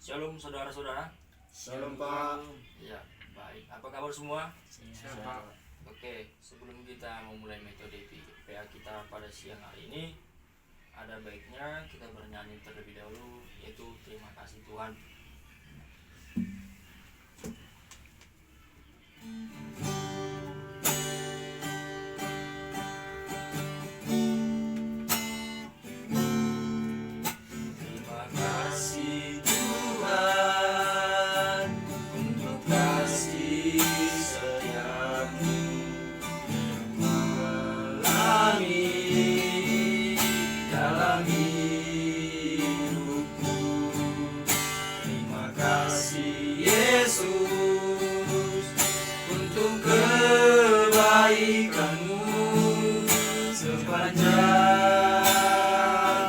Shalom saudara-saudara. Shalom Pak. Ya, baik. Apa kabar semua? Siap Pak. Oke, sebelum kita memulai metode PA kita pada siang hari ini, ada baiknya kita bernyanyi terlebih dahulu, yaitu terima kasih Tuhan. Terima kasih Tuhan untuk kasih setiamu alami dalam hidupku. Terima kasih Yesus untuk kebaikanmu sepanjang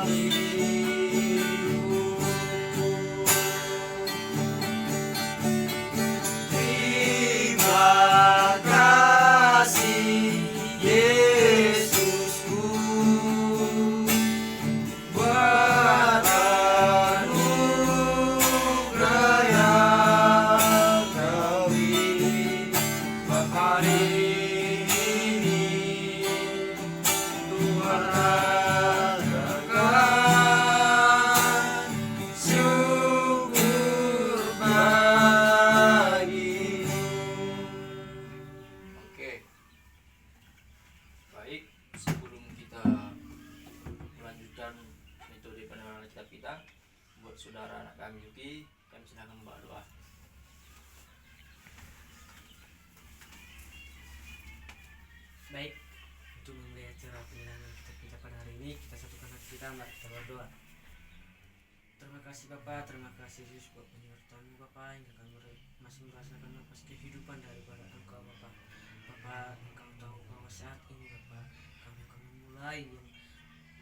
hidupku. Terima kasih Yesusku buat anugerah yang Kau beri. Sebab hari ini Tuhan adakan syukur bagimu. Oke, baik. Sebelum kita melanjutkan metode penerapan kitab kita, buat saudara anak kami Yuki, kami sedang membawa doa. Baik, untuk memulai acara penilaian kita pada hari ini, kita satukan hati kita, mari kita berdoa. Terima kasih Bapak, terima kasih Yesus buat penyertaan-Mu Bapak, hingga kami masih merasakan nafas kehidupan daripada Engkau Bapak. Bapak, Engkau tahu bahwa saat ini Bapak, kami akan memulai yang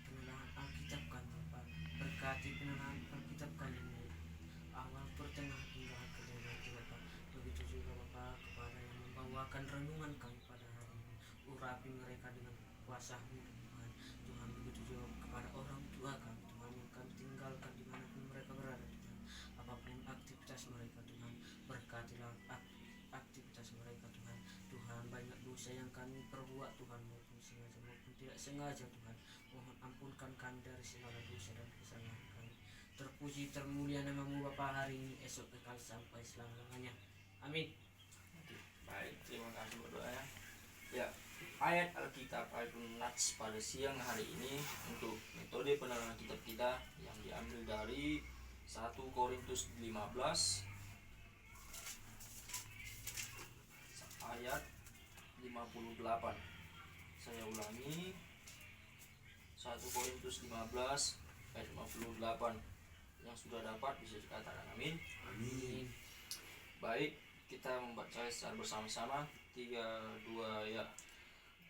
penilaian Alkitab kami Bapak. Berkati penilaian Alkitab kami ini, awal, pertengahan hingga akhir nanti Bapak. Begitu juga Bapak kepada yang membawakan renungan kami pada hari ini. Urapi mereka dengan kuasa-Mu Tuhan. Tuhan, begitu juga kepada orang tua kami Tuhan, yang kami tinggalkan dimanapun mereka berada Tuhan. Apapun aktivitas mereka Tuhan, berkatilah aktivitas mereka Tuhan. Tuhan, banyak dosa yang kami perbuat Tuhan, maupun sengaja maupun tidak sengaja Tuhan. Mohon ampunkan kami dari segala dosa dan kesalahan kami. Terpuji termulia nama-Mu Bapa hari ini, esok kekal sampai selama-lamanya. Amin. Baik, terima kasih berdoa ya. Ya, ayat Alkitab ayat Nats pada siang hari ini untuk metode penerapan kitab kita yang diambil dari 1 Korintus 15 ayat 58. Saya ulangi, 1 Korintus 15 ayat 58. Yang sudah dapat bisa dikatakan amin. Amin. Baik, kita membaca secara bersama-sama. 3, 2, ya.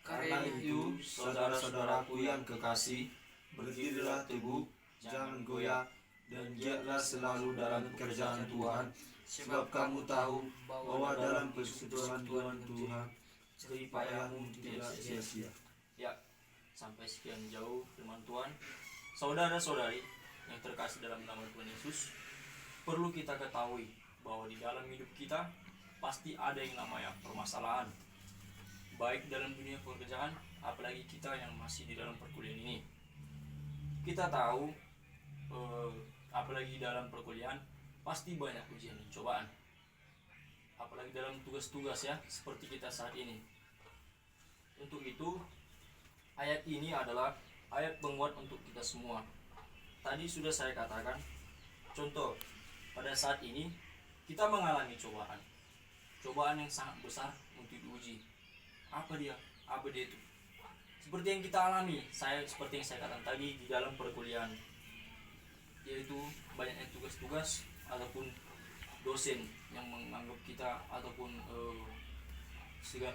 Karena itu, saudara-saudaraku yang kekasih, berdirilah teguh, jangan goyah, dan giatlah selalu dalam pekerjaan Tuhan, sebab kamu tahu bahwa dalam persekutuan Tuhan, jerih payahmu tidak sia-sia. Ya, sampai sekian jauh firman Tuhan. Saudara-saudari yang terkasih dalam nama Tuhan Yesus, perlu kita ketahui bahwa di dalam hidup kita pasti ada yang namanya permasalahan, baik dalam dunia pekerjaan, apalagi kita yang masih di dalam perkuliahan ini. Kita tahu apalagi dalam perkuliahan pasti banyak ujian dan cobaan, apalagi dalam tugas-tugas ya, seperti kita saat ini. Untuk itu, ayat ini adalah ayat penguat untuk kita semua. Tadi sudah saya katakan, contoh, pada saat ini kita mengalami cobaan yang sangat besar untuk diuji. Apa dia itu? Seperti yang kita alami, seperti yang saya katakan tadi di dalam perkuliahan, yaitu banyaknya tugas-tugas ataupun dosen yang menganggap kita, ataupun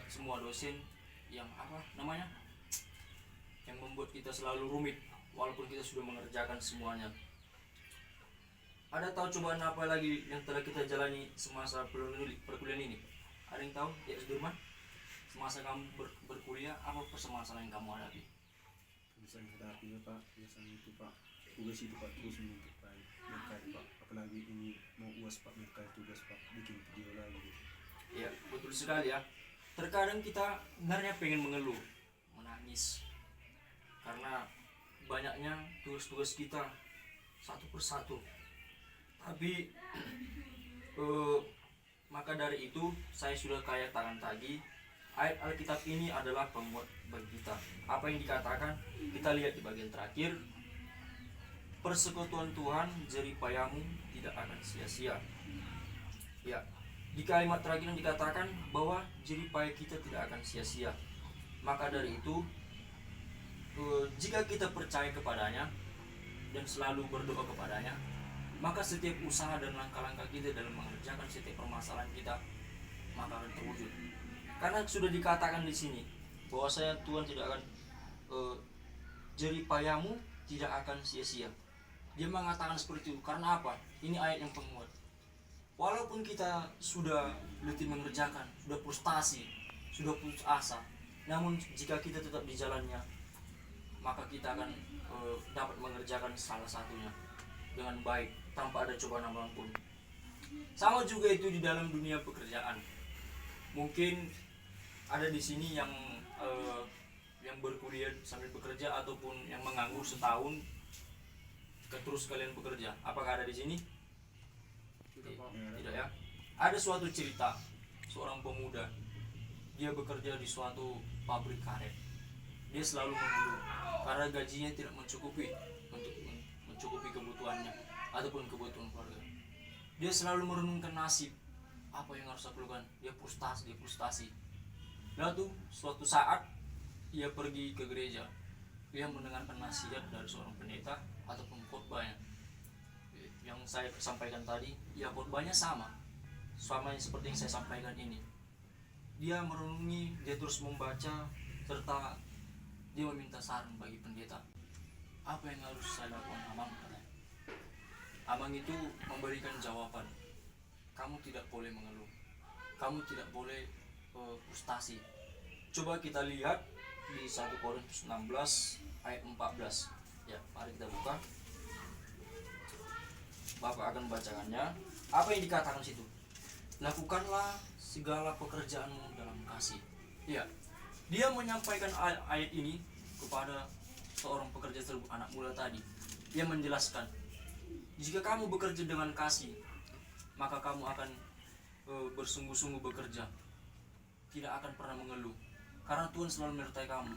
semua dosen yang yang membuat kita selalu rumit walaupun kita sudah mengerjakan semuanya. Ada tahu cobaan apa lagi yang telah kita jalani semasa perkuliahan ini? Ada yang tahu? Ya, Sudirman, semasa kamu berkuliah, apa permasalahan yang kamu hadapi? Bisa menghadapi Pak, biasanya itu Pak. tugas itu Pak terus menuntut Pak berkali Pak, apalagi ini mau UAS Pak berkali tugas Pak bikin video lagi. Ya, betul sekali ya. Terkadang kita sebenarnya pengen mengeluh, menangis, karena banyaknya tugas-tugas kita satu persatu. Tapi maka dari itu saya sudah katakan tadi, ayat Alkitab ini adalah penguat bagi kita. Apa yang dikatakan? Kita lihat di bagian terakhir. Persekutuan Tuhan, jeripayamu tidak akan sia-sia. Ya, di kalimat terakhir yang dikatakan bahwa jeripaya kita tidak akan sia-sia. Maka dari itu, jika kita percaya kepadanya dan selalu berdoa kepadanya, maka setiap usaha dan langkah-langkah kita dalam mengerjakan setiap permasalahan kita maka akan terwujud. Karena sudah dikatakan di sini bahwa Tuhan tidak akan jeripayamu tidak akan sia-sia. Dia mengatakan seperti itu karena apa? Ini ayat yang penguat. Walaupun kita sudah letih mengerjakan, sudah frustasi, sudah putus asa, namun jika kita tetap di jalannya, maka kita akan dapat mengerjakan salah satunya dengan baik tanpa ada cobaan apapun. Sama juga itu di dalam dunia pekerjaan. Mungkin ada di sini yang berkuliah sambil bekerja ataupun yang menganggur setahun terus kalian bekerja. Apakah ada di sini? Tidak ya. Ada suatu cerita seorang pemuda, dia bekerja di suatu pabrik karet. Dia selalu mengeluh karena gajinya tidak mencukupi untuk mencukupi kebutuhannya ataupun kebutuhan keluarga. Dia selalu merenungkan nasib, apa yang harus aku lakukan. Dia frustasi. Lalu suatu saat ia pergi ke gereja. Dia mendengarkan nasihat dari seorang pendeta ataupun khotbahnya. Yang saya sampaikan tadi, ya khotbahnya sama seperti yang saya sampaikan ini. Dia merenungi, dia terus membaca, serta dia meminta saran bagi pendeta. Apa yang harus saya lakukan, Amang? Amang itu memberikan jawaban. Kamu tidak boleh mengeluh. Kamu tidak boleh frustasi. Coba kita lihat di 1 Korintus 16 ayat 14. Ya, mari kita buka. Bapak akan membacakannya. Apa yang dikatakan situ? Lakukanlah segala pekerjaanmu dalam kasih. Ya, dia menyampaikan ayat ini kepada seorang pekerja tersebut, anak muda tadi. Dia menjelaskan, jika kamu bekerja dengan kasih, maka kamu akan bersungguh-sungguh bekerja, tidak akan pernah mengeluh, karena Tuhan selalu menyertai kamu.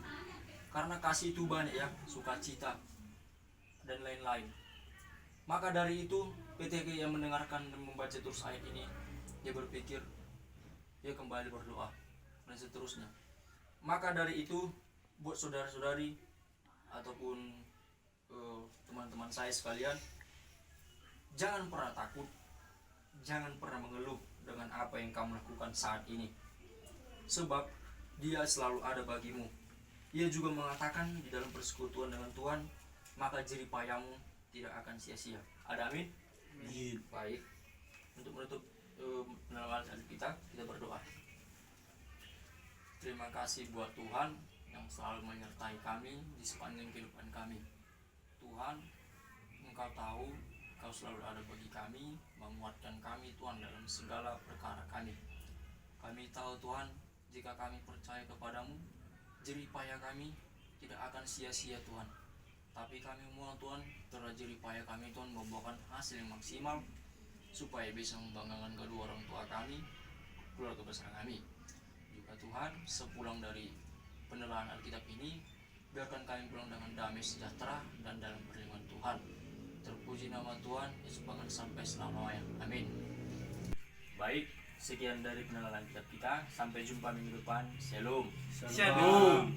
Karena kasih itu banyak ya, sukacita dan lain-lain. Maka dari itu PTG yang mendengarkan dan membaca terus ayat ini, dia berpikir, dia kembali berdoa dan seterusnya. Maka dari itu buat saudara-saudari ataupun teman-teman saya sekalian, jangan pernah takut, jangan pernah mengeluh dengan apa yang kamu lakukan saat ini, sebab Dia selalu ada bagimu. Ia juga mengatakan di dalam persekutuan dengan Tuhan, maka jeripayamu tidak akan sia-sia. Ada amin? Amin. Baik, untuk menutup penerangan kita berdoa. Terima kasih buat Tuhan yang selalu menyertai kami di sepanjang kehidupan kami. Tuhan, Engkau tahu, Engkau selalu ada bagi kami, menguatkan kami Tuhan dalam segala perkara kami. Kami tahu Tuhan, jika kami percaya kepadamu, jeripaya kami tidak akan sia-sia Tuhan. Tapi kami mohon Tuhan, terhadap jeripaya kami Tuhan membuahkan hasil yang maksimal, supaya bisa membanggakan kedua orang tua kami, keluarga besar kami. Juga Tuhan, sepulang dari penerangan Alkitab ini, biarkan kami pulang dengan damai sejahtera dan dalam perlindungan Tuhan. Terpuji nama Tuhan, Yesus bahkan sampai selamanya. Amin. Baik, sekian dari penerangan Alkitab kita. Sampai jumpa minggu depan. Shalom. Shalom.